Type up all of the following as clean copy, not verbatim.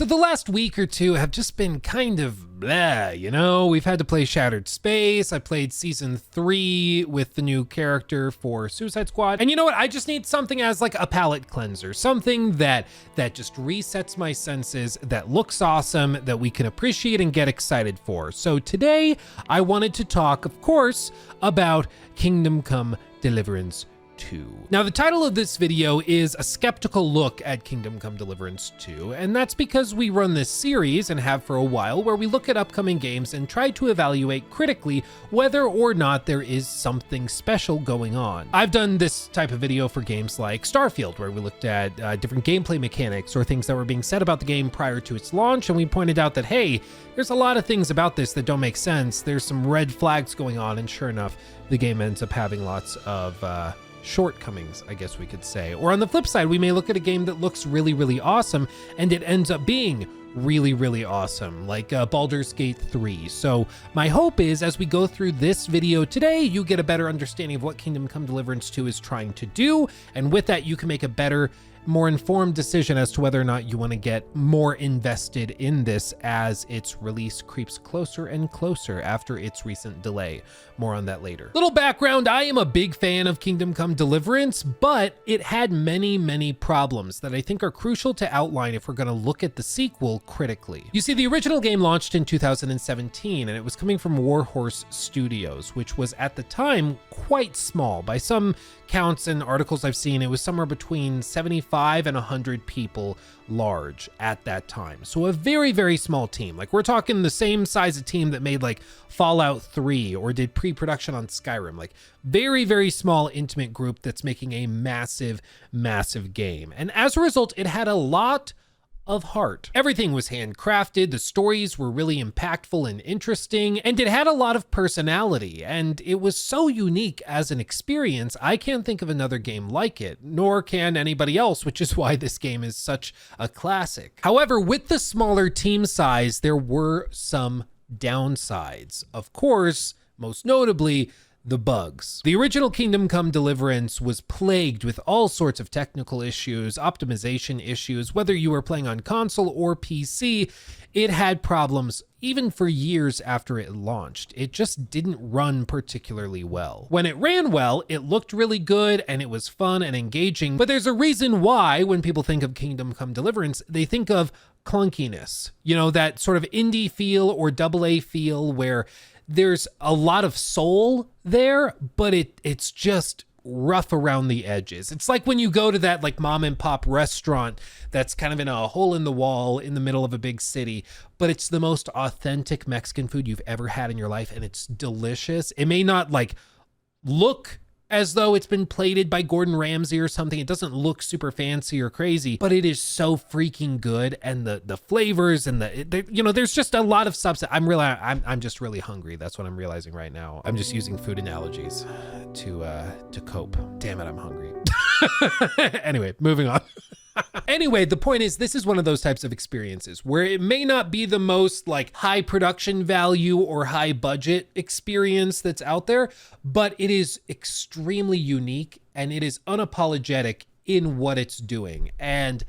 So the last week or two have just been kind of blah, you know? We've had to play Shattered Space. I played Season 3 with the new character for Suicide Squad. And you know what? I just need something as like a palate cleanser, something that just resets my senses, that looks awesome, that we can appreciate and get excited for. So today I wanted to talk, of course, about Kingdom Come Deliverance II. Now, the title of this video is a skeptical look at Kingdom Come Deliverance II, and that's because we run this series, and have for a while, where we look at upcoming games and try to evaluate critically whether or not there is something special going on. I've done this type of video for games like Starfield, where we looked at different gameplay mechanics or things that were being said about the game prior to its launch, and we pointed out that, hey, there's a lot of things about this that don't make sense. There's some red flags going on, and sure enough, the game ends up having lots of shortcomings, I guess we could say. Or on the flip side, we may look at a game that looks really, really awesome, and it ends up being really, really awesome, like Baldur's Gate 3. So my hope is, as we go through this video today, you get a better understanding of what Kingdom Come Deliverance 2 is trying to do, and with that, you can make a better, more informed decision as to whether or not you want to get more invested in this as its release creeps closer and closer after its recent delay. More on that later. Little background, I am a big fan of Kingdom Come Deliverance, but it had many, many problems that I think are crucial to outline if we're going to look at the sequel critically. You see, the original game launched in 2017, and it was coming from Warhorse Studios, which was at the time quite small. By some counts and articles I've seen, it was somewhere between 75 and 100 people large at that time. So a very, very small team. Like, we're talking the same size of team that made like Fallout 3 or did pre-production on Skyrim. Like, very, very small, intimate group that's making a massive, massive game. And as a result, it had a lot of heart. Everything was handcrafted, the stories were really impactful and interesting, and it had a lot of personality, and it was so unique as an experience, I can't think of another game like it, nor can anybody else, which is why this game is such a classic. However, with the smaller team size, there were some downsides. Of course, most notably, the bugs. The original Kingdom Come Deliverance was plagued with all sorts of technical issues, optimization issues. Whether you were playing on console or PC, it had problems even for years after it launched. It just didn't run particularly well. When it ran well, it looked really good and it was fun and engaging, but there's a reason why when people think of Kingdom Come Deliverance, they think of clunkiness. You know, that sort of indie feel or AA feel where there's a lot of soul there, but it's just rough around the edges. It's like when you go to that like mom and pop restaurant that's kind of in a hole in the wall in the middle of a big city, but it's the most authentic Mexican food you've ever had in your life, and it's delicious. It may not like look as though it's been plated by Gordon Ramsay or something. It doesn't look super fancy or crazy, but it is so freaking good. And the flavors and you know, there's just a lot of substance. I'm just really hungry. That's what I'm realizing right now. I'm just using food analogies to cope. Damn it, I'm hungry. Anyway, moving on. Anyway, the point is, this is one of those types of experiences where it may not be the most like high production value or high budget experience that's out there, but it is extremely unique and it is unapologetic in what it's doing. And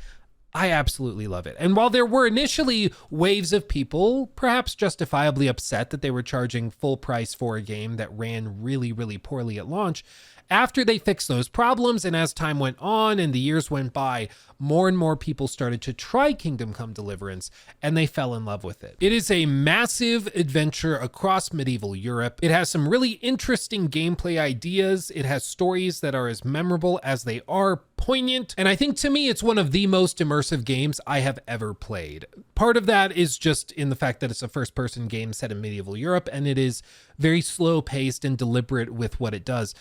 I absolutely love it. And while there were initially waves of people, perhaps justifiably upset that they were charging full price for a game that ran really, really poorly at launch, after they fixed those problems and as time went on and the years went by, more and more people started to try Kingdom Come Deliverance and they fell in love with it. It is a massive adventure across medieval Europe. It has some really interesting gameplay ideas. It has stories that are as memorable as they are poignant. And I think to me, it's one of the most immersive games I have ever played. Part of that is just in the fact that it's a first-person game set in medieval Europe, and it is very slow-paced and deliberate with what it does.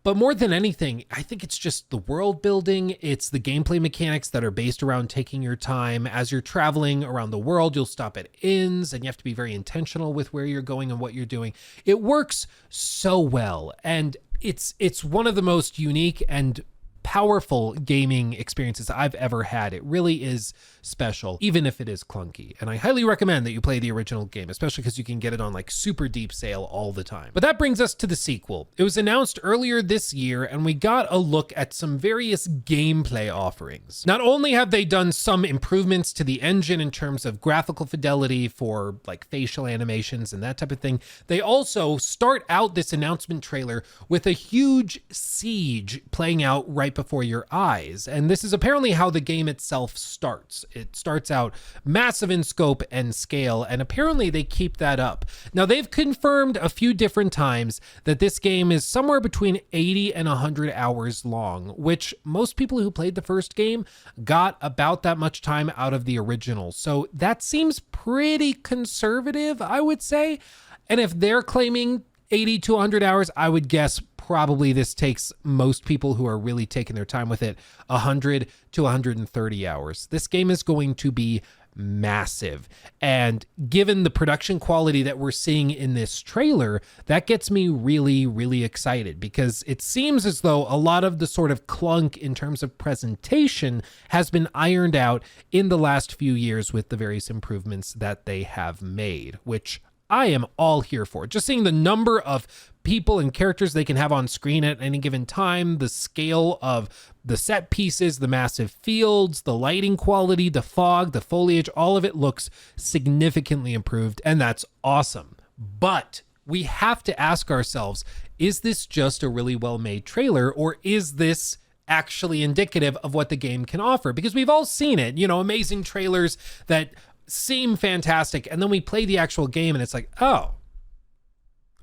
But more than anything, I think it's just the world building. It's the gameplay mechanics that are based around taking your time. As you're traveling around the world, you'll stop at inns and you have to be very intentional with where you're going and what you're doing. It works so well. And it's one of the most unique and powerful gaming experiences I've ever had. It really is special, even if it is clunky. And I highly recommend that you play the original game, especially because you can get it on like super deep sale all the time. But that brings us to the sequel. It was announced earlier this year, and we got a look at some various gameplay offerings. Not only have they done some improvements to the engine in terms of graphical fidelity for like facial animations and that type of thing, they also start out this announcement trailer with a huge siege playing out right before your eyes. And this is apparently how the game itself starts. It starts out massive in scope and scale, and apparently they keep that up. Now, they've confirmed a few different times that this game is somewhere between 80 and 100 hours long, which most people who played the first game got about that much time out of the original. So that seems pretty conservative, I would say. And if they're claiming 80 to 100 hours, I would guess probably this takes most people who are really taking their time with it 100 to 130 hours. This game is going to be massive. And given the production quality that we're seeing in this trailer, that gets me really, really excited, because it seems as though a lot of the sort of clunk in terms of presentation has been ironed out in the last few years with the various improvements that they have made, which I am all here for. Just seeing the number of people and characters they can have on screen at any given time, the scale of the set pieces, the massive fields, the lighting quality, the fog, the foliage, all of it looks significantly improved, and that's awesome. But we have to ask ourselves, is this just a really well-made trailer, or is this actually indicative of what the game can offer? Because we've all seen it, amazing trailers that seem fantastic, and then we play the actual game and it's like, oh,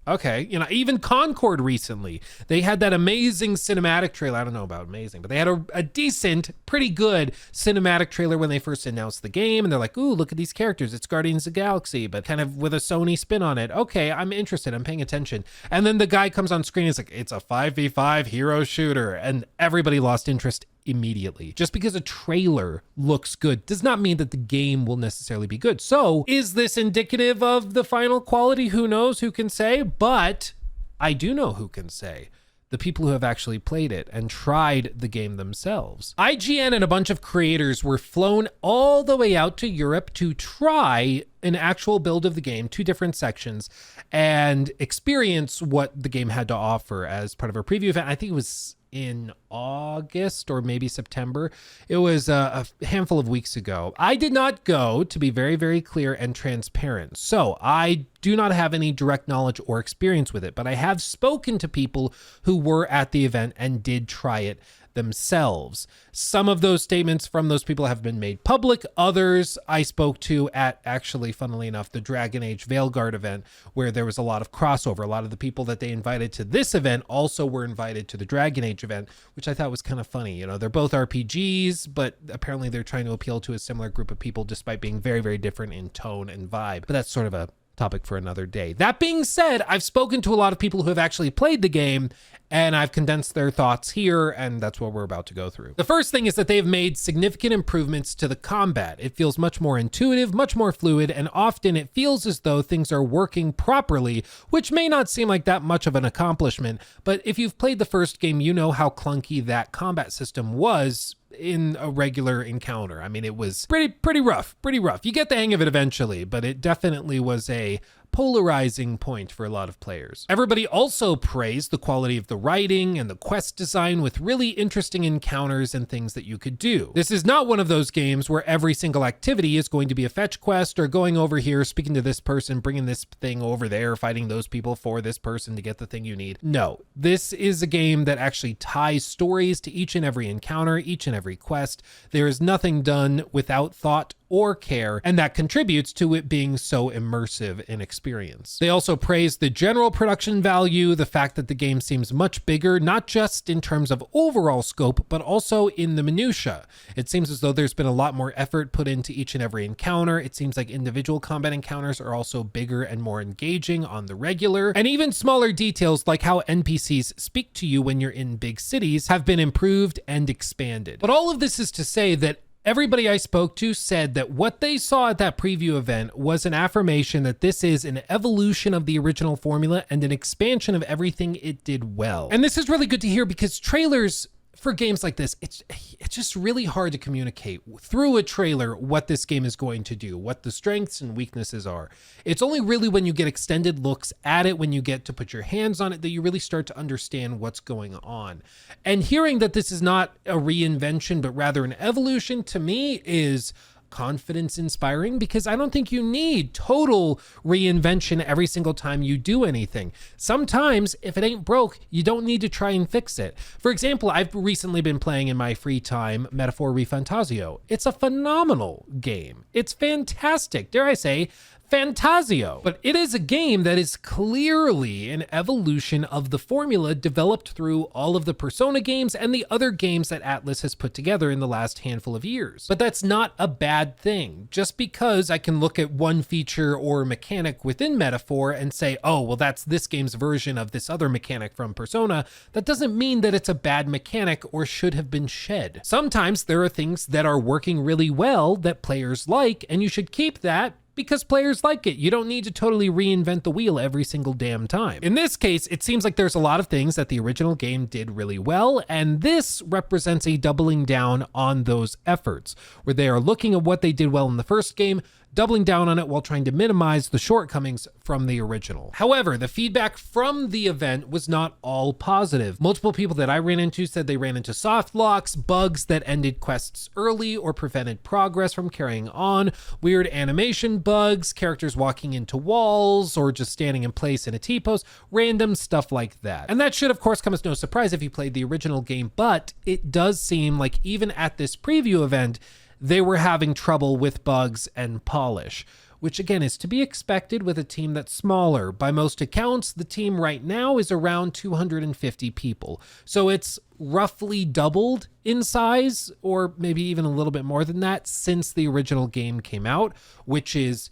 okay. Even Concord recently, they had that amazing cinematic trailer. I don't know about amazing, but they had a decent, pretty good cinematic trailer when they first announced the game, and they're like, ooh, look at these characters. It's Guardians of the Galaxy, but kind of with a Sony spin on it. Okay, I'm interested. I'm paying attention. And then the guy comes on screen, it's like, it's a 5v5 hero shooter, and everybody lost interest immediately. Just because a trailer looks good does not mean that the game will necessarily be good. So is this indicative of the final quality? Who knows? Who can say? But I do know who can say. The people who have actually played it and tried the game themselves. IGN and a bunch of creators were flown all the way out to Europe to try an actual build of the game, 2 different sections, and experience what the game had to offer as part of a preview event. I think it was in August or maybe September. It was a handful of weeks ago. I did not go, to be very, very clear and transparent. So I do not have any direct knowledge or experience with it, but I have spoken to people who were at the event and did try it themselves. Some of those statements from those people have been made public. Others I spoke to at, actually, funnily enough, the Dragon Age Veilguard event, where there was a lot of crossover. A lot of the people that they invited to this event also were invited to the Dragon Age event, which I thought was kind of funny. They're both RPGs, but apparently they're trying to appeal to a similar group of people despite being very, very different in tone and vibe. But that's sort of a topic for another day. That being said, I've spoken to a lot of people who have actually played the game, and I've condensed their thoughts here, and that's what we're about to go through. The first thing is that they've made significant improvements to the combat. It feels much more intuitive, much more fluid, and often it feels as though things are working properly, which may not seem like that much of an accomplishment, but if you've played the first game, you know how clunky that combat system was in a regular encounter. I mean, it was pretty rough. You get the hang of it eventually, but it definitely was a polarizing point for a lot of players. Everybody also praised the quality of the writing and the quest design, with really interesting encounters and things that you could do. This is not one of those games where every single activity is going to be a fetch quest or going over here, speaking to this person, bringing this thing over there, fighting those people for this person to get the thing you need. No, this is a game that actually ties stories to each and every encounter, each and every quest. There is nothing done without thought or care, and that contributes to it being so immersive in experience. They also praised the general production value, the fact that the game seems much bigger, not just in terms of overall scope, but also in the minutia. It seems as though there's been a lot more effort put into each and every encounter. It seems like individual combat encounters are also bigger and more engaging on the regular, and even smaller details like how NPCs speak to you when you're in big cities have been improved and expanded. But all of this is to say that everybody I spoke to said that what they saw at that preview event was an affirmation that this is an evolution of the original formula and an expansion of everything it did well. And this is really good to hear, because trailers for games like this, it's just really hard to communicate through a trailer what this game is going to do, what the strengths and weaknesses are. It's only really when you get extended looks at it, when you get to put your hands on it, that you really start to understand what's going on. And hearing that this is not a reinvention, but rather an evolution, to me is confidence inspiring, because I don't think you need total reinvention every single time you do anything. Sometimes if it ain't broke, you don't need to try and fix it. For example, I've recently been playing in my free time Metaphor Refantasio. It's a phenomenal game. It's fantastic. Dare I say, Fantasio. But it is a game that is clearly an evolution of the formula developed through all of the Persona games and the other games that Atlus has put together in the last handful of years. But that's not a bad thing. Just because I can look at one feature or mechanic within Metaphor and say, oh, well, that's this game's version of this other mechanic from Persona, that doesn't mean that it's a bad mechanic or should have been shed. Sometimes there are things that are working really well that players like, and you should keep that because players like it. You don't need to totally reinvent the wheel every single damn time. In this case, it seems like there's a lot of things that the original game did really well, and this represents a doubling down on those efforts, where they are looking at what they did well in the first game, doubling down on it while trying to minimize the shortcomings from the original. However, the feedback from the event was not all positive. Multiple people that I ran into said they ran into soft locks, bugs that ended quests early or prevented progress from carrying on, weird animation bugs, characters walking into walls or just standing in place in a T-pose, random stuff like that. And that should of course come as no surprise if you played the original game, but it does seem like even at this preview event, they were having trouble with bugs and polish, which again is to be expected with a team that's smaller. By most accounts, the team right now is around 250 people. So it's roughly doubled in size, or maybe even a little bit more than that, since the original game came out, which is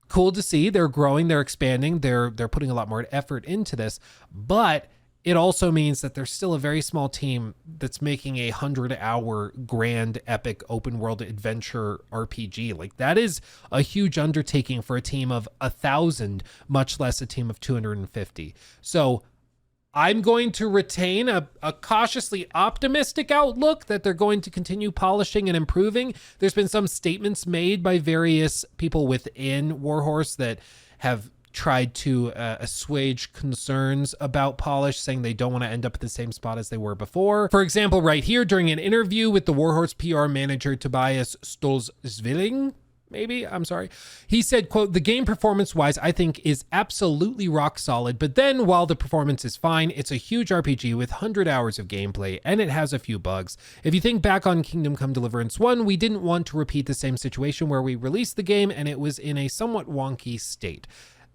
cool to see. They're growing, they're expanding, they're putting a lot more effort into this, but it also means that there's still a very small team that's making a 100-hour grand epic open world adventure RPG. Like, that is a huge undertaking for a team of 1,000, much less a team of 250. So I'm going to retain a cautiously optimistic outlook that they're going to continue polishing and improving. There's been some statements made by various people within Warhorse that have tried to assuage concerns about polish, saying they don't want to end up at the same spot as they were before. For example, right here, during an interview with the Warhorse PR manager Tobias Stolzwilling, he said, quote, "The game performance-wise, I think is absolutely rock solid, but then while the performance is fine, it's a huge RPG with 100 hours of gameplay, and it has a few bugs. If you think back on Kingdom Come Deliverance I, we didn't want to repeat the same situation where we released the game and it was in a somewhat wonky state."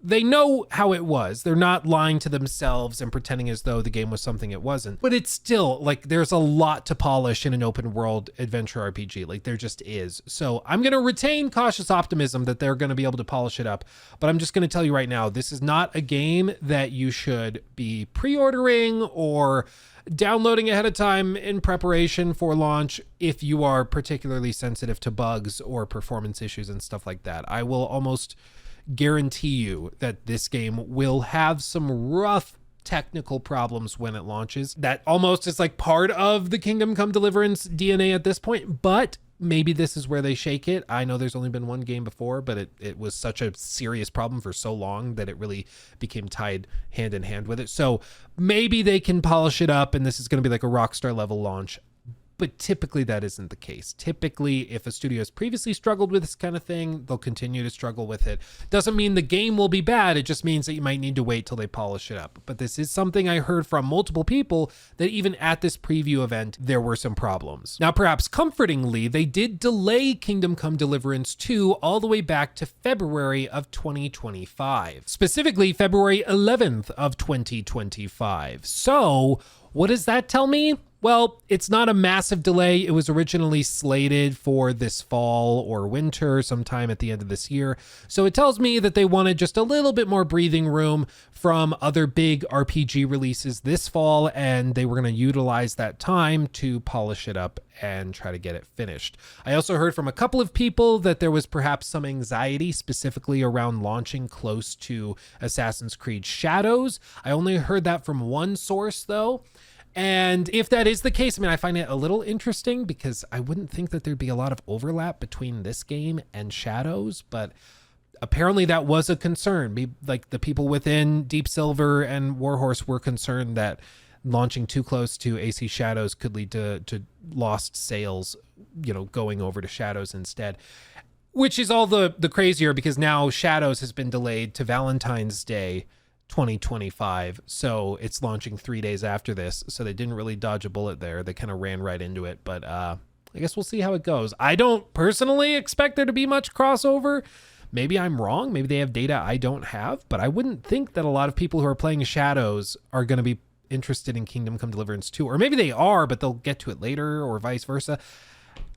They know how it was. They're not lying to themselves and pretending as though the game was something it wasn't. But it's still, like, there's a lot to polish in an open world adventure RPG. Like, there just is. So I'm going to retain cautious optimism that they're going to be able to polish it up. But I'm just going to tell you right now, this is not a game that you should be pre-ordering or downloading ahead of time in preparation for launch if you are particularly sensitive to bugs or performance issues and stuff like that. I will almost guarantee you that this game will have some rough technical problems when it launches. That almost is like part of the Kingdom Come Deliverance DNA at this point, but maybe this is where they shake it. I know there's only been one game before, but it was such a serious problem for so long that it really became tied hand in hand with it. So maybe they can polish it up and this is going to be like a Rockstar level launch. But typically that isn't the case. Typically, if a studio has previously struggled with this kind of thing, they'll continue to struggle with it. Doesn't mean the game will be bad. It just means that you might need to wait till they polish it up. But this is something I heard from multiple people, that even at this preview event, there were some problems. Now, perhaps comfortingly, they did delay Kingdom Come Deliverance II all the way back to February of 2025. Specifically, February 11th of 2025. So what does that tell me? Well, it's not a massive delay. It was originally slated for this fall or winter, sometime at the end of this year. So it tells me that they wanted just a little bit more breathing room from other big RPG releases this fall, and they were going to utilize that time to polish it up and try to get it finished. I also heard from a couple of people that there was perhaps some anxiety specifically around launching close to Assassin's Creed Shadows. I only heard that from one source though. And if that is the case, I mean, I find it a little interesting because I wouldn't think that there'd be a lot of overlap between this game and Shadows, but apparently that was a concern. Like the people within Deep Silver and Warhorse were concerned that launching too close to AC Shadows could lead to lost sales, going over to Shadows instead, which is all the crazier because now Shadows has been delayed to Valentine's Day 2025. So it's launching 3 days after this. So they didn't really dodge a bullet there. They kind of ran right into it, but I guess we'll see how it goes. I don't personally expect there to be much crossover. Maybe I'm wrong. Maybe they have data I don't have, but I wouldn't think that a lot of people who are playing Shadows are going to be interested in Kingdom Come Deliverance 2, or maybe they are, but they'll get to it later or vice versa.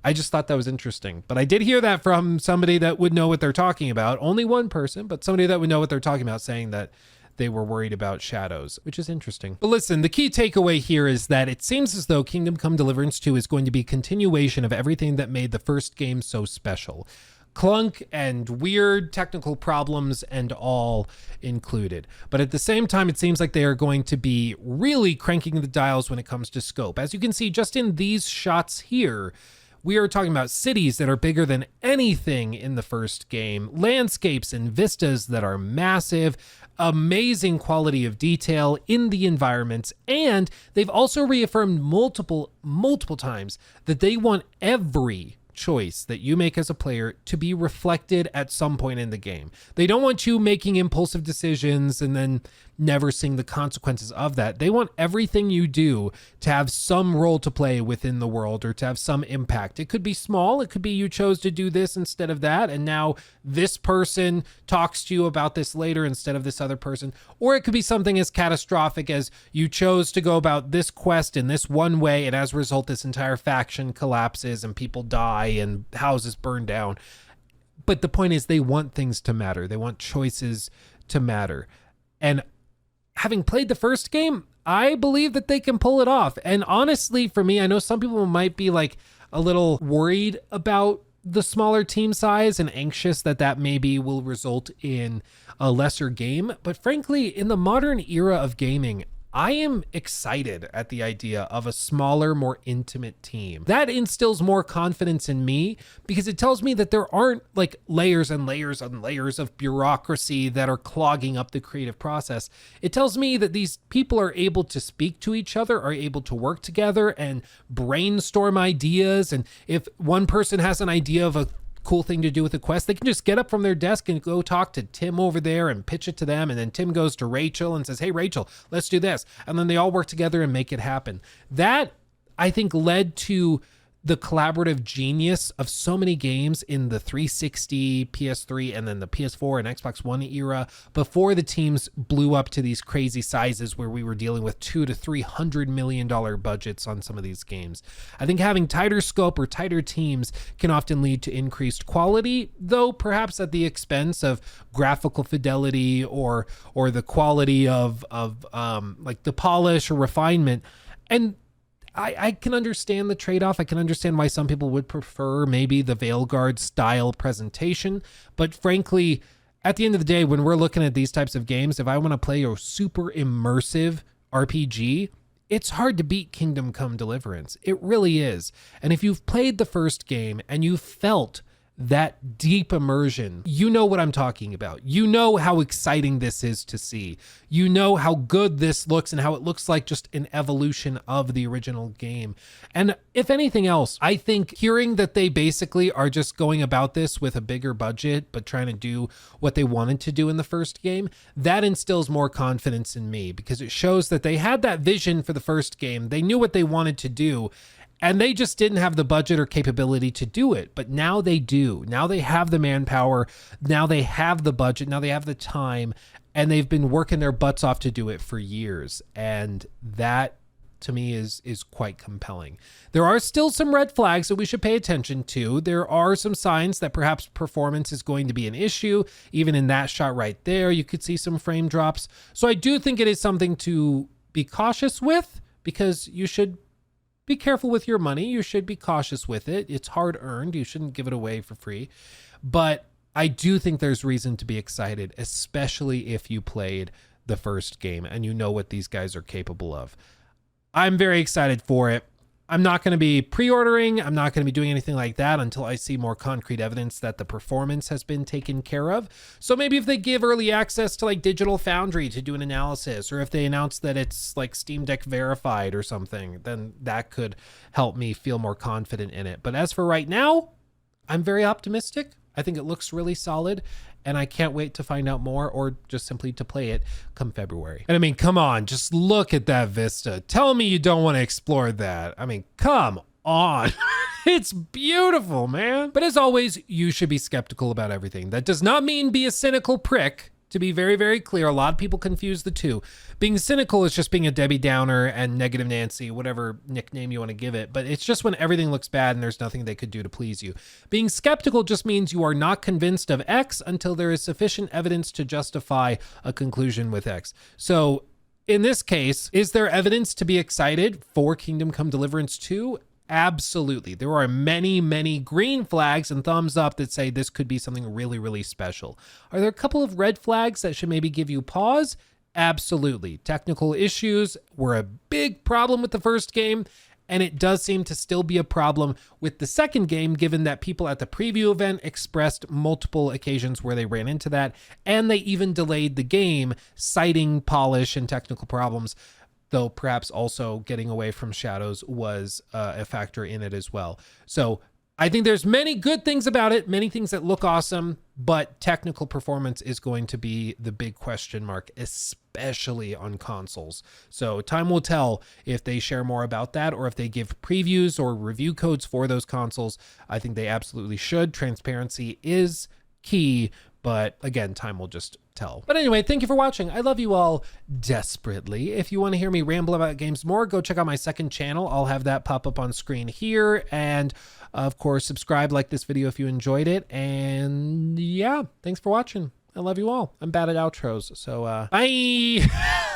I just thought that was interesting, but I did hear that from somebody that would know what they're talking about. Only one person, but somebody that would know what they're talking about, saying that they were worried about Shadows, which is interesting. But listen, the key takeaway here is that it seems as though Kingdom Come Deliverance 2 is going to be a continuation of everything that made the first game so special. Clunk and weird technical problems and all included. But at the same time, it seems like they are going to be really cranking the dials when it comes to scope. As you can see, just in these shots here, we are talking about cities that are bigger than anything in the first game, landscapes and vistas that are massive, amazing quality of detail in the environments, and they've also reaffirmed multiple times that they want every choice that you make as a player to be reflected at some point in the game. They don't want you making impulsive decisions and then never seeing the consequences of that. They want everything you do to have some role to play within the world or to have some impact. It could be small. It could be you chose to do this instead of that, and now this person talks to you about this later instead of this other person. Or it could be something as catastrophic as you chose to go about this quest in this one way, and as a result, this entire faction collapses and people die and houses burn down. But the point is, they want things to matter. They want choices to matter. And having played the first game, I believe that they can pull it off. And honestly, for me, I know some people might be like a little worried about the smaller team size and anxious that maybe will result in a lesser game. But frankly, in the modern era of gaming, I am excited at the idea of a smaller, more intimate team. That instills more confidence in me because it tells me that there aren't like layers and layers and layers of bureaucracy that are clogging up the creative process. It tells me that these people are able to speak to each other, are able to work together and brainstorm ideas. And if one person has an idea of a cool thing to do with a quest, they can just get up from their desk and go talk to Tim over there and pitch it to them, and then Tim goes to Rachel and says, hey Rachel, let's do this, and then they all work together and make it happen. That, I think, led to the collaborative genius of so many games in the 360, PS3, and then the PS4 and Xbox One era before the teams blew up to these crazy sizes where we were dealing with $200 to $300 million budgets on some of these games. I think having tighter scope or tighter teams can often lead to increased quality, though perhaps at the expense of graphical fidelity or the quality of like the polish or refinement. And I can understand the trade-off. I can understand why some people would prefer maybe the Veilguard style presentation. But frankly, at the end of the day, when we're looking at these types of games, if I want to play a super immersive RPG, it's hard to beat Kingdom Come Deliverance. It really is. And if you've played the first game and you felt that deep immersion, you know what I'm talking about. You know how exciting this is to see. You know how good this looks and how it looks like just an evolution of the original game. And if anything else, I think hearing that they basically are just going about this with a bigger budget, but trying to do what they wanted to do in the first game, that instills more confidence in me because it shows that they had that vision for the first game. They knew what they wanted to do, and they just didn't have the budget or capability to do it. But now they do. Now they have the manpower. Now they have the budget. Now they have the time. And they've been working their butts off to do it for years. And that, to me, is quite compelling. There are still some red flags that we should pay attention to. There are some signs that perhaps performance is going to be an issue. Even in that shot right there, you could see some frame drops. So I do think it is something to be cautious with, because you should be careful with your money. You should be cautious with it. It's hard earned. You shouldn't give it away for free. But I do think there's reason to be excited, especially if you played the first game and you know what these guys are capable of. I'm very excited for it. I'm not going to be pre-ordering. I'm not going to be doing anything like that until I see more concrete evidence that the performance has been taken care of. So maybe if they give early access to like Digital Foundry to do an analysis, or if they announce that it's like Steam Deck verified or something, then that could help me feel more confident in it. But as for right now, I'm very optimistic. I think it looks really solid, and I can't wait to find out more, or just simply to play it come February. And I mean, come on, just look at that vista. Tell me you don't want to explore that. I mean, come on. It's beautiful, man. But as always, you should be skeptical about everything. That does not mean be a cynical prick. To be very, very clear, a lot of people confuse the two. Being cynical is just being a Debbie Downer and negative Nancy, whatever nickname you want to give it. But it's just when everything looks bad and there's nothing they could do to please you. Being skeptical just means you are not convinced of X until there is sufficient evidence to justify a conclusion with X. So in this case, is there evidence to be excited for Kingdom Come Deliverance II? Absolutely. There are many, many green flags and thumbs up that say this could be something really, really special. Are there a couple of red flags that should maybe give you pause? Absolutely. Technical issues were a big problem with the first game, and it does seem to still be a problem with the second game, given that people at the preview event expressed multiple occasions where they ran into that, and they even delayed the game, citing polish and technical problems, though perhaps also getting away from shadows was a factor in it as well. So I think there's many good things about it, many things that look awesome, but technical performance is going to be the big question mark, especially on consoles. So time will tell if they share more about that, or if they give previews or review codes for those consoles. I think they absolutely should. Transparency is key, but again, time will just tell. But anyway, thank you for watching. I love you all desperately. If you want to hear me ramble about games more, go check out my second channel. I'll have that pop up on screen here. And of course, subscribe, like this video if you enjoyed it. And yeah, thanks for watching. I love you all. I'm bad at outros, so bye.